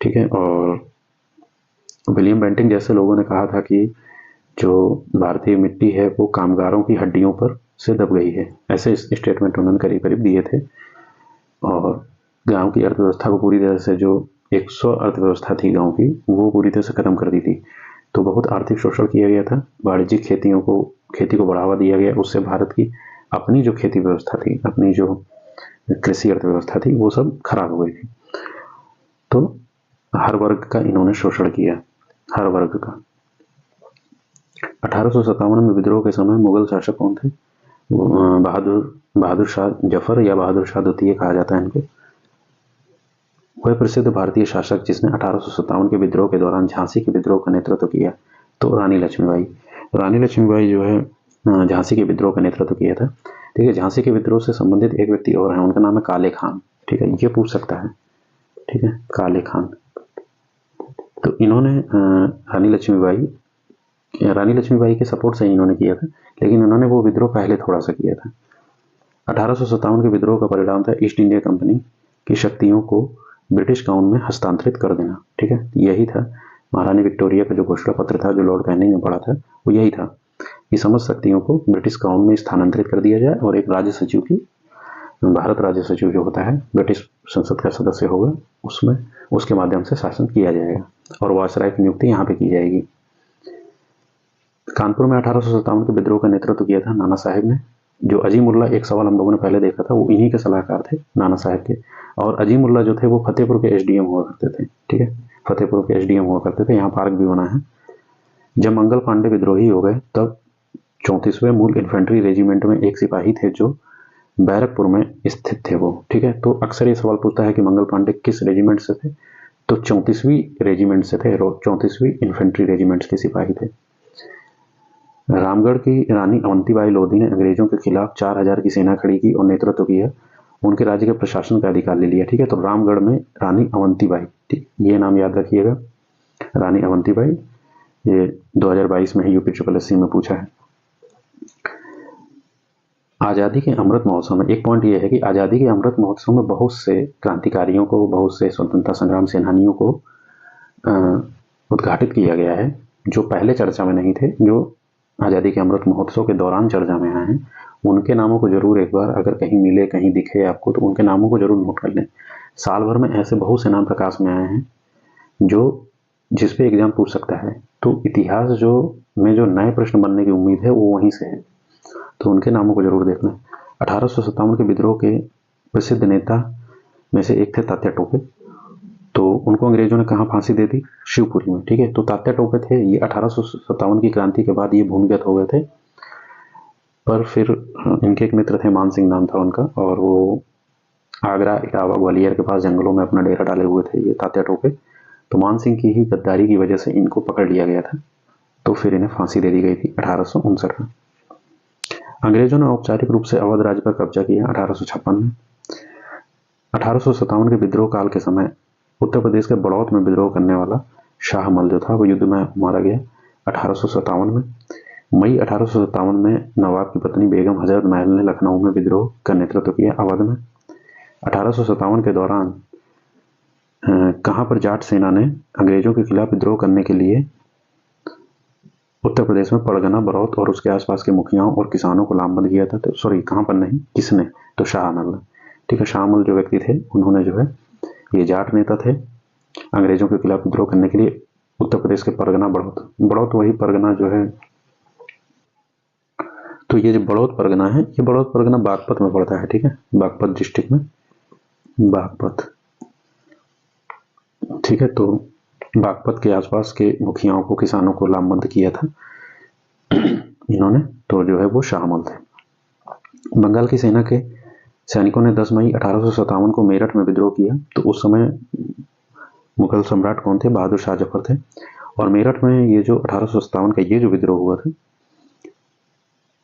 ठीक है। और विलियम बेंटिंक जैसे लोगों ने कहा था कि जो भारतीय मिट्टी है वो कामगारों की हड्डियों पर से दब गई है, ऐसे स्टेटमेंट उन्होंने करीब करीब दिए थे। और गांव की अर्थव्यवस्था को पूरी तरह से, जो 100 अर्थव्यवस्था थी गांव की, वो पूरी तरह से खत्म कर दी थी। तो बहुत आर्थिक शोषण किया गया था। वाणिज्यिक खेती को बढ़ावा दिया गया। उससे भारत की अपनी जो खेती व्यवस्था थी, अपनी जो कृषि अर्थव्यवस्था थी, वो सब खराब हो गई थी। तो हर वर्ग का इन्होंने शोषण किया, हर वर्ग का। 1857 में विद्रोह के समय मुगल शासक कौन थे? बहादुर शाह जफर या बहादुर शाह द्वितीय कहा जाता है इनको। वह प्रसिद्ध भारतीय शासक जिसने 1857 के विद्रोह के दौरान झांसी के विद्रोह का नेतृत्व किया, तो रानी लक्ष्मीबाई। रानी लक्ष्मीबाई जो है झांसी के विद्रोह का नेतृत्व किया था, ठीक है। झांसी के विद्रोह से संबंधित एक व्यक्ति और है, उनका नाम है काले खान, ठीक है। ये पूछ सकता है, ठीक है, काले खान। तो इन्होंने रानी लक्ष्मीबाई के सपोर्ट से इन्होंने किया था, लेकिन इन्होंने वो विद्रोह पहले थोड़ा सा किया था। 1857 के विद्रोह का परिणाम था ईस्ट इंडिया कंपनी की शक्तियों को ब्रिटिश काउन में हस्तांतरित कर देना, ठीक है। यही था महारानी विक्टोरिया का जो घोषणा पत्र था, जो लॉर्ड कैनिंग ने पढ़ा था, वो यही था कि समस्त शक्तियों को ब्रिटिश काउन में स्थानांतरित कर दिया जाए, और एक राज्य सचिव की, भारत राज्य सचिव जो होता है, ब्रिटिश संसद का सदस्य होगा, उसमें उसके माध्यम से शासन किया जाएगा, और वायसराय की नियुक्ति यहाँ पे की जाएगी। कानपुर में 1857 के विद्रोह का नेतृत्व किया था नाना साहेब ने। जो अजीमुल्ला, एक सवाल हम लोगों ने पहले देखा था, वो इन्हीं के सलाहकार थे, नाना साहेब के। और अजीमुल्ला जो थे वो फतेहपुर के एसडीएम हुआ करते थे, ठीक है, फतेहपुर के एसडीएम हुआ करते थे। यहाँ पार्क भी बना है। जब मंगल पांडे विद्रोही हो गए तब 34वें मूल इन्फेंट्री रेजिमेंट में एक सिपाही थे जो बैरकपुर में स्थित थे वो, ठीक है। तो अक्सर ये सवाल पूछता है कि मंगल पांडे किस रेजिमेंट से थे, तो 34वीं रेजिमेंट से थे, 34वीं इन्फेंट्री रेजिमेंट के सिपाही थे। रामगढ़ की रानी अवंतीबाई लोधी ने अंग्रेजों के खिलाफ 4000 की सेना खड़ी की और नेतृत्व किया। उनके राज्य के प्रशासन का अधिकार ले लिया, ठीक है। तो रामगढ़ में रानी अवंतीबाई, ठीक, ये नाम याद रखिएगा, रानी अवंतीबाई। ये 2022 में ही यूपी में पूछा है। आज़ादी के अमृत महोत्सव में एक पॉइंट ये है कि आज़ादी के अमृत महोत्सव में बहुत से क्रांतिकारियों को, बहुत से स्वतंत्रता संग्राम सेनानियों को उद्घाटित किया गया है, जो पहले चर्चा में नहीं थे, जो आज़ादी के अमृत महोत्सव के दौरान चर्चा में आए हैं। उनके नामों को जरूर एक बार अगर कहीं मिले, कहीं दिखे आपको, तो उनके नामों को जरूर नोट कर लें। साल भर में ऐसे बहुत से नाम प्रकाश में आए हैं जो जिस पे एग्जाम पूछ सकता है। तो इतिहास जो नए प्रश्न बनने की उम्मीद है वो वहीं से है, तो उनके नामों को जरूर देखना। 1857 के विद्रोह के प्रसिद्ध नेता में से एक थे तात्या टोपे। तो उनको अंग्रेजों ने कहाँ फांसी दे दी? शिवपुरी में, ठीक है। तो तात्या टोपे थे, ये 1857 की क्रांति के बाद ये भूमिगत हो गए थे। पर फिर इनके एक मित्र थे, मान सिंह नाम था उनका, और वो आगरा, इटावा, ग्वालियर के पास जंगलों में अपना डेरा डाले हुए थे ये तात्या टोपे। तो मान सिंह की ही गद्दारी की वजह से इनको पकड़ लिया गया था, तो फिर इन्हें फांसी दे दी गई थी 1859 में। अंग्रेजों ने औपचारिक रूप से अवध राज्य पर कब्जा किया 1856 में। 1857 के विद्रोह काल के समय उत्तर प्रदेश के बड़ौत में विद्रोह करने वाला शाह मल जो था वो युद्ध में मारा गया 1857 में। मई 1857 में नवाब की पत्नी बेगम हजरत महल ने लखनऊ में विद्रोह का नेतृत्व किया अवध में। 1857 के दौरान कहां पर जाट सेना ने अंग्रेजों के खिलाफ विद्रोह करने के लिए उत्तर प्रदेश में परगना, बड़ौत और उसके आसपास के मुखियाओं और किसानों को लामबंद किया था। तो सॉरी, कहां पर नहीं, किसने? तो शाहमल ने। ठीक है, शाहमल जो व्यक्ति थे उन्होंने जो है, ये जाट नेता थे, अंग्रेजों के खिलाफ विद्रोह करने के लिए उत्तर प्रदेश के परगना, बड़ौत वही परगना जो है। तो ये जो बड़ौत परगना है, ये बड़ौत परगना बागपत में पड़ता है। ठीक है, बागपत डिस्ट्रिक्ट में, बागपत। ठीक है, तो बागपत के आसपास के मुखियाओं को, किसानों को लामबंद किया था इन्होंने। तो जो है वो शाहमल थे। बंगाल की सेना के सैनिकों ने 10 मई 1857 को मेरठ में विद्रोह किया। तो उस समय मुगल सम्राट कौन थे? बहादुर शाह जफर थे। और मेरठ में ये जो 1857 का ये जो विद्रोह हुआ था,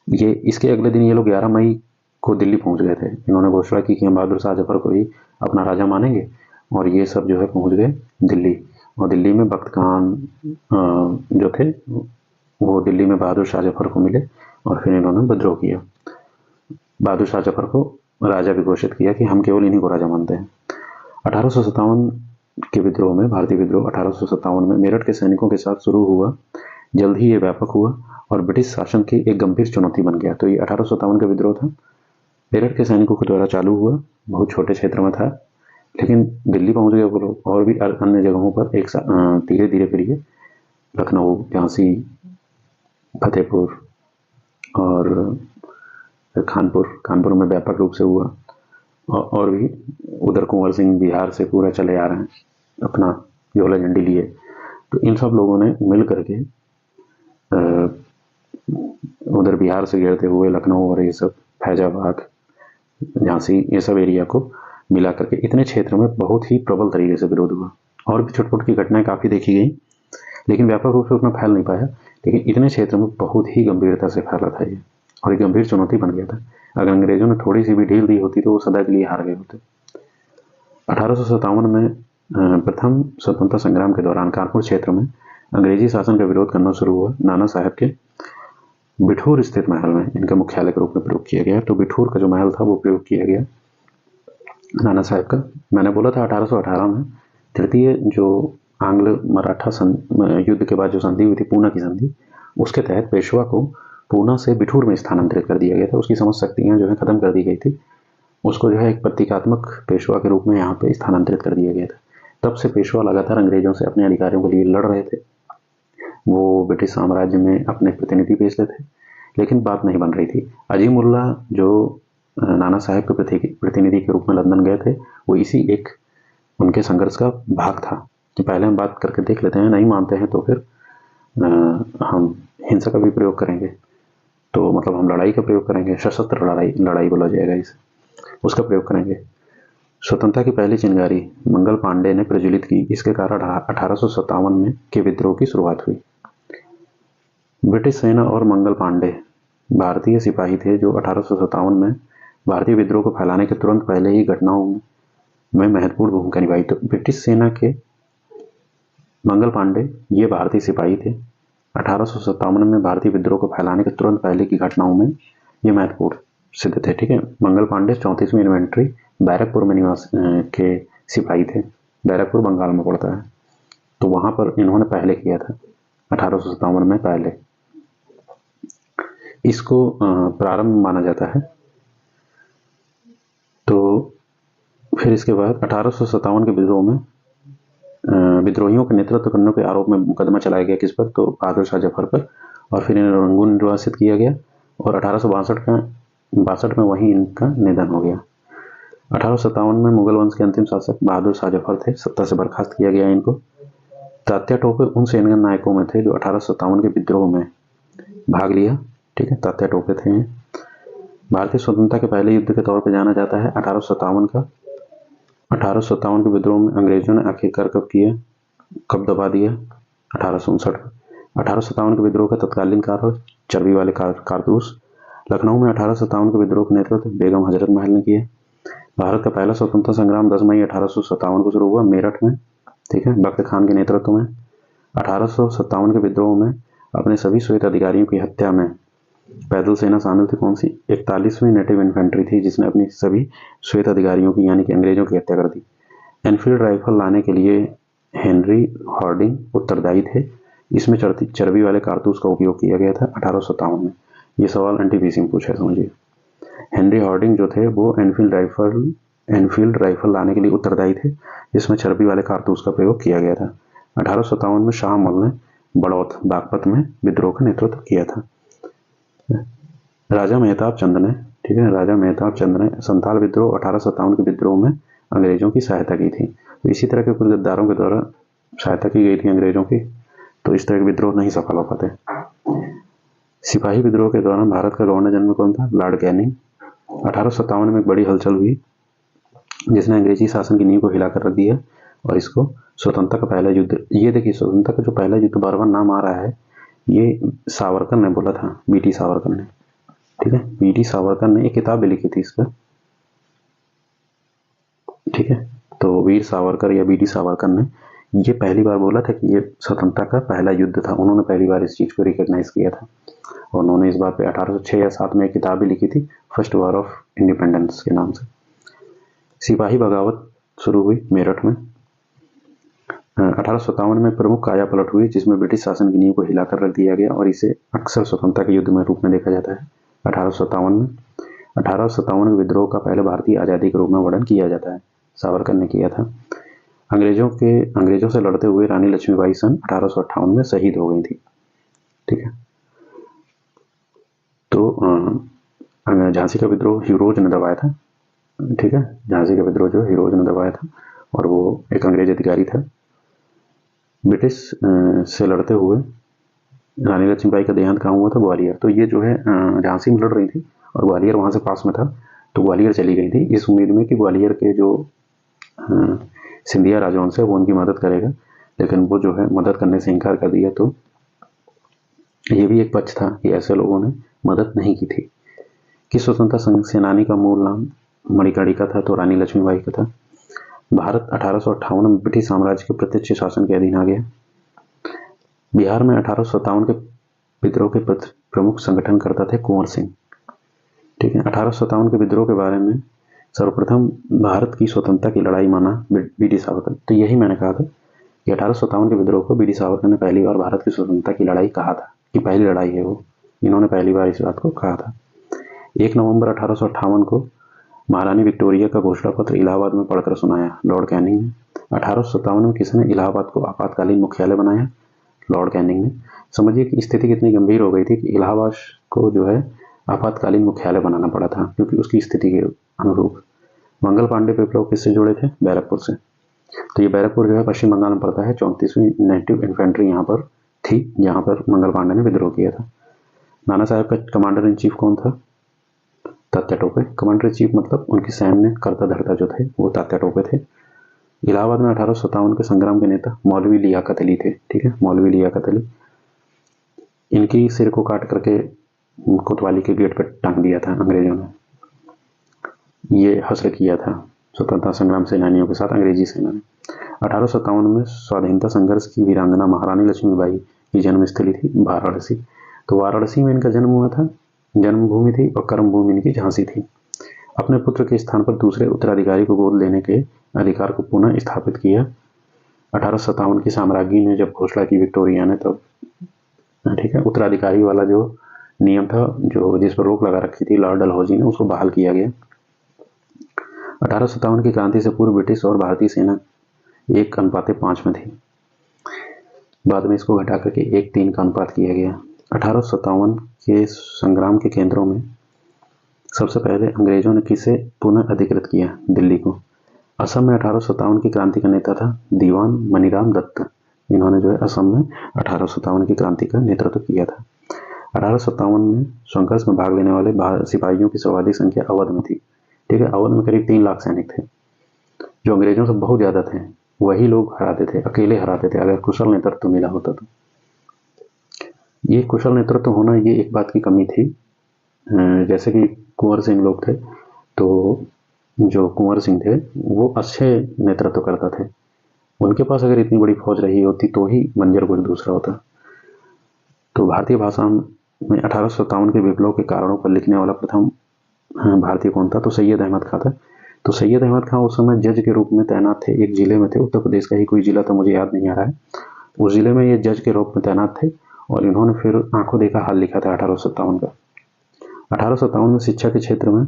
ये इसके अगले दिन ये लोग 11 मई को दिल्ली पहुंच गए थे। इन्होंने घोषणा की कि हम बहादुर शाह जफर को ही अपना राजा मानेंगे, और ये सब जो है पहुंच गए दिल्ली। और दिल्ली में बख्त खान जो थे वो दिल्ली में बहादुर शाह जफर को मिले और फिर इन्होंने विद्रोह किया। बहादुर शाह जफर को राजा भी घोषित किया कि हम केवल इन्हीं को राजा मानते हैं। 1857 के विद्रोह में, भारतीय विद्रोह 1857 में मेरठ के सैनिकों के साथ शुरू हुआ। जल्द ही ये व्यापक हुआ और ब्रिटिश शासन की एक गंभीर चुनौती बन गया। तो ये 1857 का विद्रोह था, मेरठ के सैनिकों के द्वारा चालू हुआ, बहुत छोटे क्षेत्र में था, लेकिन दिल्ली पहुंच गए वो लोग। और भी अन्य जगहों पर एक धीरे धीरे फिर ये लखनऊ, झांसी, फतेहपुर और कानपुर में व्यापक रूप से हुआ। और भी उधर कुंवर सिंह बिहार से पूरा चले आ रहे हैं अपना झोला झंडी लिए। तो इन सब लोगों ने मिल करके उधर बिहार से घेरते हुए लखनऊ और ये सब फैजाबाद, झांसी, ये सब एरिया को मिला करके इतने क्षेत्र में बहुत ही प्रबल तरीके से विरोध हुआ। और भी छुटपुट की घटनाएं काफ़ी देखी गई, लेकिन व्यापक रूप से उतना फैल नहीं पाया। लेकिन इतने क्षेत्र में बहुत ही गंभीरता से फैला था ये, और एक गंभीर चुनौती बन गया था। अगर अंग्रेजों ने थोड़ी सी भी ढील दी होती तो वो सदा के लिए हार गए होते। 1857 में प्रथम स्वतंत्रता संग्राम के दौरान कानपुर क्षेत्र में अंग्रेजी शासन का विरोध करना शुरू हुआ। नाना साहब के बिठूर स्थित महल में इनका मुख्यालय के रूप में प्रयोग किया गया। तो बिठूर का जो महल था वो प्रयोग किया गया नाना साहब का। मैंने बोला था 1818 में तृतीय जो आंग्ल मराठा युद्ध के बाद जो संधि हुई थी, पूना की संधि, उसके तहत पेशवा को पूना से बिठूर में स्थानांतरित कर दिया गया था। उसकी समस्त शक्तियां जो है खत्म कर दी गई थी, उसको जो है एक प्रतीकात्मक पेशवा के रूप में यहाँ पे स्थानांतरित कर दिया गया था। तब से पेशवा लगातार अंग्रेजों से अपने अधिकारियों के लिए लड़ रहे थे। वो ब्रिटिश साम्राज्य में अपने प्रतिनिधि भेजते थे, लेकिन बात नहीं बन रही थी। अजीमुल्ला जो नाना साहब के प्रतिनिधि के रूप में लंदन गए थे, वो इसी एक उनके संघर्ष का भाग था कि पहले हम बात करके देख लेते हैं, नहीं मानते हैं तो फिर हम हिंसा का भी प्रयोग करेंगे। तो मतलब हम लड़ाई का प्रयोग करेंगे, सशस्त्र लड़ाई बोला जाएगा इसे, उसका प्रयोग करेंगे। स्वतंत्रता की पहली चिंगारी मंगल पांडे ने प्रज्वलित की। इसके कारण 1857 में के विद्रोह की शुरुआत हुई। ब्रिटिश सेना और मंगल पांडे भारतीय सिपाही थे जो 1857 में भारतीय विद्रोह को फैलाने के तुरंत पहले ही घटनाओं में महत्वपूर्ण भूमिका निभाई। तो ब्रिटिश सेना के मंगल पांडे ये भारतीय सिपाही थे। 1857 में भारतीय विद्रोह को फैलाने के तुरंत पहले की घटनाओं में ये महत्वपूर्ण सिद्ध थे। ठीक है, मंगल पांडे 34वीं इन्फेंट्री बैरकपुर में निवास के सिपाही थे। बैरकपुर बंगाल में पड़ता है, तो वहां पर इन्होंने पहले किया था 1857 में पहले। इसको प्रारंभ माना जाता है। तो फिर इसके बाद 1857 के विद्रोह में विद्रोहियों के नेतृत्व करने के आरोप में मुकदमा चलाया गया। किस पर? तो बहादुर शाह जफर पर। और फिर इन्हें रंगून निर्वासित किया गया और 1862 में वहीं इनका निधन हो गया। 1857 में मुगल वंश के अंतिम शासक बहादुर शाह जफर थे, सत्ता से बर्खास्त किया गया इनको। तात्या टोपे उन सैनिक नायकों में थे जो 1857 के विद्रोह में भाग लिया। ठीक है, तात्या टोपे थे। भारतीय स्वतंत्रता के पहले युद्ध के तौर पर जाना जाता है 1857 का। 1857 के विद्रोह में अंग्रेजों ने आखिरकार कब दबा दिया? 1859। 1857 के विद्रोह का तत्कालीन कारण चर्बी वाले कारतूस। लखनऊ में 1857 के विद्रोह का नेतृत्व बेगम हजरत महल ने किया। भारत का पहला स्वतंत्रता संग्राम 10 मई 1857 को शुरू हुआ मेरठ में, ठीक है, बख्त खान के नेतृत्व में। 1857 के विद्रोह में अपने सभी श्वेत अधिकारियों की हत्या में पैदल सेना शामिल थी। कौन सी? 41वीं नेटिव इन्फेंट्री थी, जिसने अपनी सभी श्वेत अधिकारियों की यानी कि अंग्रेजों की हत्या कर दी। एनफील्ड राइफल लाने के लिए हेनरी हार्डिंग उत्तरदायी थे। इसमें चर्बी वाले कारतूस का उपयोग किया गया था 1857 में। ये सवाल एनटीपीसी में पूछा है, समझिए। हेनरी हार्डिंग जो थे वो एनफील्ड राइफल लाने के लिए उत्तरदायी थे, जिसमें चर्बी वाले कारतूस का प्रयोग किया गया था। 1857 में शाह मल ने बड़ौत बागपत में विद्रोह का नेतृत्व किया था। राजा मेहताब चंद ने, ठीक है, राजा मेहताब चंद ने संथाल विद्रोह 1857 के विद्रोह में अंग्रेजों की सहायता की थी। तो इसी तरह के कुछ गद्दारों के द्वारा सहायता की गई थी अंग्रेजों की, तो इस तरह के विद्रोह नहीं सफल हो पाते। सिपाही विद्रोह के दौरान भारत का गवर्नर जनरल कौन था? Lord Canning. 1857 में एक बड़ी हलचल हुई जिसने अंग्रेजी शासन की नींव को हिलाकर रख दिया और इसको स्वतंत्रता का पहला युद्ध, ये देखिए स्वतंत्रता का जो पहला युद्ध बार बार नाम आ रहा है, ये सावरकर ने बोला था, बीटी सावरकर ने, ठीक है। बीटी सावरकर ने एक किताब भी लिखी थी इसका, ठीक है। तो वीर सावरकर या बीटी सावरकर ने ये पहली बार बोला था कि ये स्वतंत्रता का पहला युद्ध था। उन्होंने पहली बार इस चीज को रिकॉग्नाइज किया था और उन्होंने इस बात पे 1806 या 7 में एक किताब भी लिखी थी, फर्स्ट वॉर ऑफ इंडिपेंडेंस के नाम से। सिपाही बगावत शुरू हुई मेरठ में। 1857 में प्रमुख काया पलट हुई जिसमें ब्रिटिश शासन की नींव को हिलाकर रख दिया गया और इसे अक्सर स्वतंत्रता के युद्ध में रूप में देखा जाता है। 1857 में 1857 के विद्रोह का पहले भारतीय आज़ादी के रूप में वर्णन किया जाता है, सावरकर ने किया था। अंग्रेजों से लड़ते हुए रानी लक्ष्मीबाई सन 1858 में शहीद हो गई थी, ठीक है। तो झांसी का विद्रोह हीरोज ने दबाया था, ठीक है। झांसी का विद्रोह जो हीरोज ने दबाया था और वो एक अंग्रेज अधिकारी था। ब्रिटिश से लड़ते हुए रानी लक्ष्मीबाई का देहांत कहाँ हुआ था? ग्वालियर। तो ये जो है झांसी में लड़ रही थी और ग्वालियर वहां से पास में था, तो ग्वालियर चली गई थी इस उम्मीद में कि ग्वालियर के जो सिंधिया राजवंश है वो उनकी मदद करेगा, लेकिन वो जो है मदद करने से इनकार कर दिया। तो ये भी एक पक्ष था कि ऐसे लोगों ने मदद नहीं की थी। किस स्वतंत्रता सेनानी का मूल नाम मणिकर्णिका था? तो रानी लक्ष्मीबाई का था। भारत 1858 में ब्रिटिश साम्राज्य के प्रत्यक्ष शासन के अधीन आ गया। बिहार में 1857 के विद्रोह के प्रमुख संगठनकर्ता थे कुंवर सिंह, ठीक है। 1857 के विद्रोह के बारे में सर्वप्रथम भारत की स्वतंत्रता की लड़ाई माना बीटी सावरकर। तो यही मैंने कहा था कि 1857 के विद्रोह को बीटी सावरकर ने पहली बार भारत की स्वतंत्रता की लड़ाई कहा था, कि पहली लड़ाई है वो, इन्होंने पहली बार इस बात को कहा था। 1 नवंबर 1858 को महारानी विक्टोरिया का घोषणा पत्र इलाहाबाद में पढ़कर सुनाया लॉर्ड कैनिंग ने। 1857 में किसने इलाहाबाद को आपातकालीन मुख्यालय बनाया? लॉर्ड कैनिंग ने। समझिए कि स्थिति कितनी गंभीर हो गई थी कि इलाहाबाद को जो है आपातकालीन मुख्यालय बनाना पड़ा था, क्योंकि उसकी स्थिति के अनुरूप। मंगल पांडे विप्लव किससे जुड़े थे? बैरकपुर से। तो ये बैरकपुर जो है पश्चिम बंगाल में पड़ता है। 34वीं नेटिव इन्फेंट्री यहाँ पर थी, जहाँ पर मंगल पांडे ने विद्रोह किया था। नाना साहब का कमांडर इन चीफ कौन था? Tatya Tope. Commander in chief मतलब उनकी सैन्य कर्ता धर्ता जो थे वो तात्या टोपे थे। इलाहाबाद में 1857 के संग्राम के नेता मौलवी लियाकत अली थे, ठीक है, मौलवी लियाकत अली। इनकी सिर को काट करके कोतवाली के गेट पर टांग दिया था अंग्रेजों ने। ये हश्र किया था स्वतंत्रता संग्राम सेनानियों के साथ अंग्रेजी सेना ने। 1857 में स्वाधीनता संघर्ष की वीरांगना महारानी लक्ष्मीबाई की जन्मस्थली थी वाराणसी। तो वाराणसी में इनका जन्म हुआ था, जन्मभूमि थी, और कर्मभूमि इनकी झांसी थी। अपने पुत्र के स्थान पर दूसरे उत्तराधिकारी को गोद लेने के अधिकार को पुनः स्थापित किया 1857 की साम्राज्ञी ने जब घोषणा की विक्टोरिया ने, तब, ठीक है, उत्तराधिकारी वाला जो नियम था, जो जिस पर रोक लगा रखी थी लॉर्ड डलहौजी ने, उसको बहाल किया गया। 1857 की क्रांति से पूर्व ब्रिटिश और भारतीय सेना 1:5 में थी। बाद में इसको घटा करके 1:3 का अनुपात किया गया। 1857 के संग्राम के केंद्रों में सबसे पहले अंग्रेजों ने किसे पुनः अधिकृत किया? दिल्ली को। असम में 1857 की क्रांति का नेता था दीवान मनीराम दत्त। इन्होंने जो है असम में 1857 की क्रांति का नेतृत्व किया था। 1857 में संघर्ष में भाग लेने वाले सिपाहियों की सर्वाधिक संख्या अवध में थी, ठीक है। अवध में करीब 3 लाख सैनिक थे, जो अंग्रेजों से बहुत ज्यादा थे। वही लोग हराते थे, अकेले हराते थे, अगर कुशल नेतृत्व मिला होता तो। ये कुशल नेतृत्व होना ये एक बात की कमी थी। जैसे कि कुंवर सिंह लोग थे, तो जो कुंवर सिंह थे वो अच्छे नेतृत्व करता थे। उनके पास अगर इतनी बड़ी फौज रही होती तो ही मंजर कुछ दूसरा होता। तो भारतीय भाषा में 1857 के विप्लव के कारणों पर लिखने वाला प्रथम भारतीय कौन था? तो सैयद अहमद खां था। तो सैयद अहमद खां उस समय जज के रूप में तैनात थे, एक जिले में थे, उत्तर प्रदेश का ही कोई जिला था, मुझे याद नहीं आ रहा है। उस जिले में ये जज के रूप में तैनात थे और इन्होंने फिर आंखों देखा हाल लिखा था 1857 का। 1857 में शिक्षा के क्षेत्र में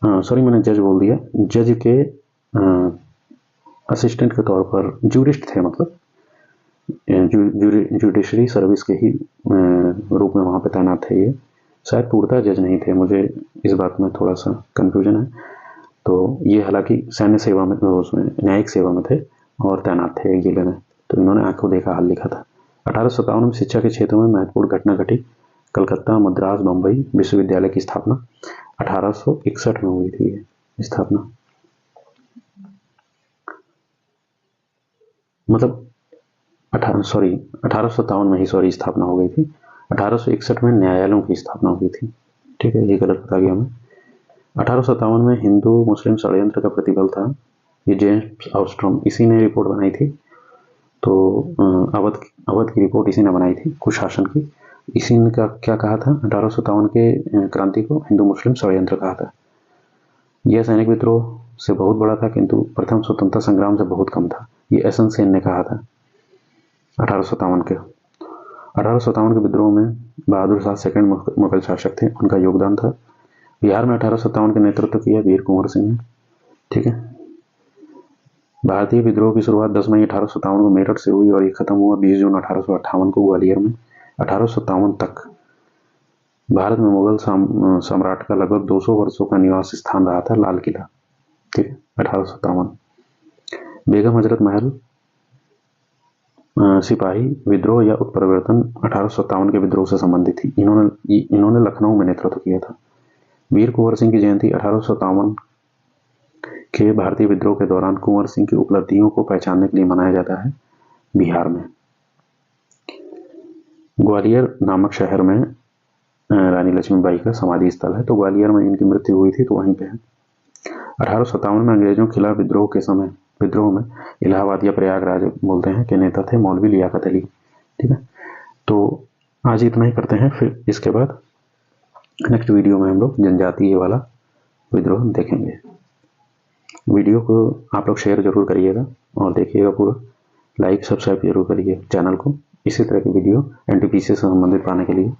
सॉरी मैंने जज बोल दिया, जज के असिस्टेंट के तौर पर जूरिस्ट थे, मतलब जुडिशरी सर्विस के ही रूप में वहाँ पे तैनात थे। ये शायद पूर्णतः जज नहीं थे, मुझे इस बात में थोड़ा सा कन्फ्यूजन है। तो ये हालांकि सैन्य सेवा में, उसमें न्यायिक सेवा में थे और तैनात थे एक जिले में। तो इन्होंने आंखों देखा हाल लिखा था। 1857 में शिक्षा के क्षेत्र में महत्वपूर्ण घटना घटी। कलकत्ता, मद्रास, बम्बई विश्वविद्यालय की स्थापना 1861 में हुई थी ये स्थापना, मतलब 1857 में ही स्थापना हो गई थी। 1861 में न्यायालयों की स्थापना हुई थी। ठीक है, ये गलत बता गया मैं। 1857 में हिंदू मुस्लिम षड्यंत्र का प्रतिबल था, ये जेम्स ऑस्ट्रॉम इसी ने रिपोर्ट बनाई थी। तो अवध की रिपोर्ट इसी ने बनाई थी, कुशासन की। इसी ने क्या कहा था? 1857 के क्रांति को हिंदू मुस्लिम षड्यंत्र कहा था। यह सैनिक विद्रोह से बहुत बड़ा था, किंतु प्रथम स्वतंत्रता संग्राम से बहुत कम था, ये एस एन सेन ने कहा था 1857 के। 1857 के विद्रोह में बहादुर शाह सेकंड मुगल शासक थे, उनका योगदान था। बिहार में 1857 के नेतृत्व किया वीर कुंवर सिंह ने। ठीक है, भारतीय विद्रोह की शुरुआत 10 मई 1857 को मेरठ से हुई और ये खत्म हुआ 20 जून 1858 को ग्वालियर में। 1857 तक भारत में मुगल सम्राट का लगभग 200 वर्षों का निवास स्थान रहा था लाल किला। ठीक है, 1857। बेगम हजरत महल सिपाही विद्रोह या उत्परिवर्तन 1857 के विद्रोह से संबंधित थी। इन्होंने लखनऊ में नेतृत्व किया था। वीर कुंवर सिंह की जयंती 1857 के भारतीय विद्रोह के दौरान कुंवर सिंह की उपलब्धियों को पहचानने के लिए मनाया जाता है बिहार में। ग्वालियर नामक शहर में रानी लक्ष्मीबाई का समाधि स्थल है, तो ग्वालियर में इनकी मृत्यु हुई थी, तो वहीं पे है। 1857 में अंग्रेजों के खिलाफ विद्रोह में इलाहाबाद या प्रयागराज बोलते हैं के नेता थे मौलवी लियाकत अली। ठीक है, तो आज इतना ही करते हैं, फिर इसके बाद नेक्स्ट वीडियो में हम लोग जनजातीय वाला विद्रोह देखेंगे। वीडियो को आप लोग शेयर जरूर करिएगा और देखिएगा पूरा, लाइक सब्सक्राइब जरूर करिए चैनल को। इसी तरह की वीडियो एनटीपीसी से संबंधित पाने के लिए